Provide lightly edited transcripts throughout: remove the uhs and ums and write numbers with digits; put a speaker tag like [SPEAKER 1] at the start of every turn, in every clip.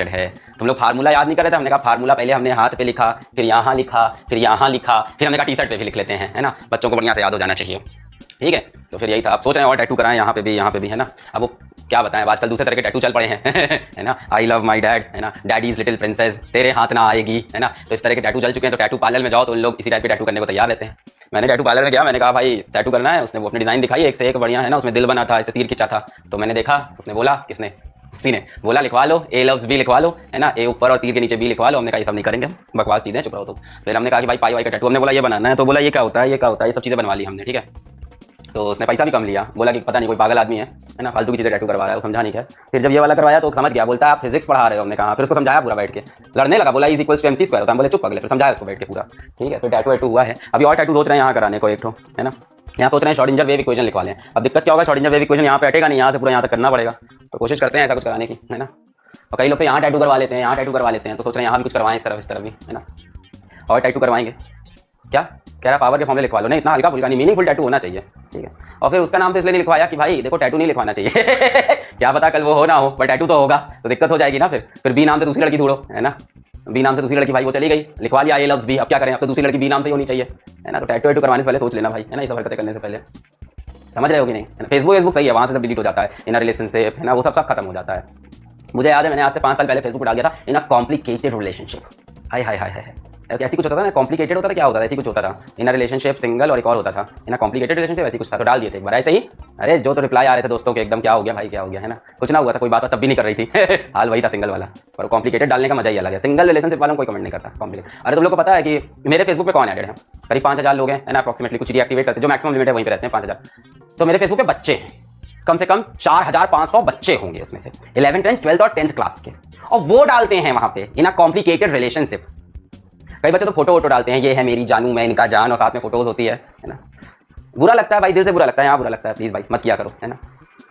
[SPEAKER 1] है। तुम लोग फार्मूला याद नहीं कर रहे थे, हमने कहा फार्मूला पहले हमने हाथ पे लिखा, फिर यहाँ लिखा, फिर यहाँ लिखा, फिर हमने कहा टी शर्ट पे भी लिख लेते हैं, है ना, बच्चों को बढ़िया से याद हो जाना चाहिए। ठीक है, तो फिर यही था। आप सोच रहे हैं और टैटू कराएं, यहाँ पे भी, है ना। अब वो क्या बताएं, आजकल दूसरे तरह के टैटू चल पड़े हैं है ना, आई लव माई डैड, है ना, डैडीज लिटिल प्रिंसेस, तेरे हाथ ना आएगी, है ना। तो इस तरह के टैटू चल चुके हैं। तो टैटू पार्लर में जाओ तो उन लोग इसी टाइप के टैटू करने को तैयार रहते हैं। मैंने टैटू पार्लर में गया, मैंने कहा भाई टैटू करना है। उसने वो अपनी डिज़ाइन दिखाई, एक से एक बढ़िया, है ना। उसमें दिल बना था, ऐसे तीर खिंचा था। तो मैंने देखा, उसने बोला, किसने, किसी ने बोला लिखवा लो, ए लव्स बी लिखवा लो, है ना, ए ऊपर और तीर के नीचे बी लिखवा लो। हमने कहा ये सब नहीं करेंगे, बकवास चीज़ें, चुप रहो। तो फिर हमने कहा कि भाई पाई वाई का टैटू, हमने बोला ये बनाना है। तो बोला ये क्या होता है, ये क्या होता है, ये सब चीज़ें बनवा ली हमने। ठीक है, तो उसने पैसा भी कम लिया, बोला कि पता नहीं कोई पागल आदमी है ना, फालतू की चीज़ें टैटू करवा रहा है, वो समझा नहीं क्या। फिर जब ये वाला करवाया तो समझ गया, बोलता है आप फिजिक्स पढ़ा रहे हो। हमने कहा, फिर उसको समझाया पूरा बैठ के, लड़ने लगा, बोला is equals to MC square होता है। बोले चुप पगले, फिर समझाया उसको बैठ के पूरा। ठीक है, फिर टैटू वैटू हुआ है। अभी और टैटू सोच रहे हैं यहाँ कराने को, एक ठो, है ना। यहाँ सोच रहे हैं श्रोडिंगर वेव इक्वेशन लिखवा लें। अब दिक्कत क्या होगा, श्रोडिंगर वेव इक्वेशन यहाँ पे हटेगा नहीं, यहाँ से पूरा यहाँ तक करना पड़ेगा। तो कोशिश करते हैं ऐसा कुछ कराने की, है ना। और कई लोग तो यहाँ टैटू करवा लेते हैं, यहाँ टैटू करवा लेते हैं। तो सोच रहे हैं यहाँ भी कुछ करवाएं, इस तरफ भी, है ना, और टैटू करवाएंगे। क्या कह रहा, पावर के फॉर्म में लिखवा लो। नहीं, इतना हल्का फुल्का नहीं, मीनिंगफुल टैटू होना चाहिए। ठीक है, और फिर उसका नाम तो इसलिए नहीं लिखवाया कि भाई देखो टैटू नहीं लिखवाना चाहिए क्या पता कल वो हो ना हो, पर टैटू तो होगा, तो दिक्कत हो जाएगी ना। फिर बी नाम से दूसरी लड़की ढूंढो, है ना। बी नाम से दूसरी लड़की, भाई वो चली गई, लिखवा लिया ए लव्स बी, अब क्या करें, अब तो दूसरी लड़की बी नाम से ही होनी चाहिए, है ना। तो टैटू वैटू करवाने से पहले सोच लेना भाई, है ना, ये सब हरकतें करने से पहले। समझ रहे हो कि नहीं, है ना। फेसबुक सही है, वहाँ से सब डिलीट हो जाता है, इन रिलेशनशिप, है ना, वो सब खत्म हो जाता है। मुझे याद है मैंने आज से 5 साल पहले फेसबुक पर डाल दिया था, इन अ कॉम्प्लिकेटेड रिलेशनशिप। हाय हाय हाय हाय, ऐसी कुछ होता था ना, कॉम्प्लिकेटेड होता था, क्या होता था, ऐसी कुछ होता था, इन रिलेशनशिप सिंगल, और एक और होता था इन कॉम्प्लिकेटेड रिलेशनशिप, ऐसी कुछ था। तो डाल दिए थे एक बार ऐसे ही। अरे जो तो रिप्लाई आ रहे थे दोस्तों के, एकदम क्या हो गया भाई, क्या हो गया, है ना। कुछ ना हुआ था, कोई बात तब भी नहीं कर रही थी हाल वही था सिंगल वाला। और कॉम्प्लिकेटेड डालने का मजा ही अलग है। सिंगल रिलेशनशिप वालों कोई कमेंट नहीं करता कॉम्प्लिकेटेड। अरे तुम लोग को पता है कि मेरे फेसबुक पे कौन एडेड है, करीब 5000 लोग हैं, है ना, अप्रॉक्सीमेटली। कुछ डीएक्टिवेट करते, जो मैक्सिमम लिमिट है वहीं पे रहते हैं 5000। तो मेरे फेसबुक पे बच्चे हैं, कम से कम 4500 बच्चे होंगे, उसमें से 11th, 10th, 12th और 10th क्लास के। और वो डालते हैं वहां पे इन अ कॉम्प्लिकेटेड रिलेशनशिप। कई बच्चे तो फोटो डालते हैं, ये है मेरी जानू, मैं इनका जान, और साथ में फोटोज होती है ना। बुरा लगता है भाई, दिल से बुरा लगता है, यहाँ बुरा लगता है। प्लीज भाई मत किया करो, है ना।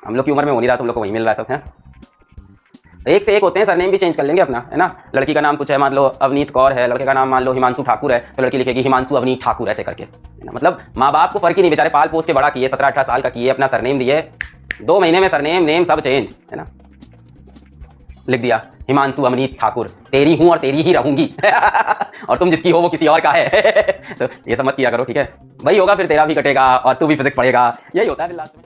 [SPEAKER 1] हम लोग की उम्र में हो नहीं रहा, तुम लोग को वही मिल रहा है सब, है। एक से एक होते हैं, सरनेम भी चेंज कर लेंगे अपना, है ना। लड़की का नाम कुछ है, मान लो अवनीत कौर है, लड़के का नाम मान लो हिमांशु ठाकुर है, तो लड़की लिखेगी हिमांशु अवनीत ठाकुर, ऐसे करके, है ना। मतलब माँ बाप को फर्क ही नहीं, बेचारे पाल पोस के बड़ा किए, 17-18 साल का किए, अपना सरनेम दिए, 2 महीने में सरनेम नेम सब चेंज, है ना। लिख दिया हिमांशु अवनीत ठाकुर, तेरी हूं और तेरी ही रहूंगी और तुम जिसकी हो वो किसी और का है तो ये सब मत किया करो, ठीक है। वही होगा, फिर तेरा भी कटेगा और तू भी फिजिक्स पढ़ेगा, यही होता है फिर लास्ट में।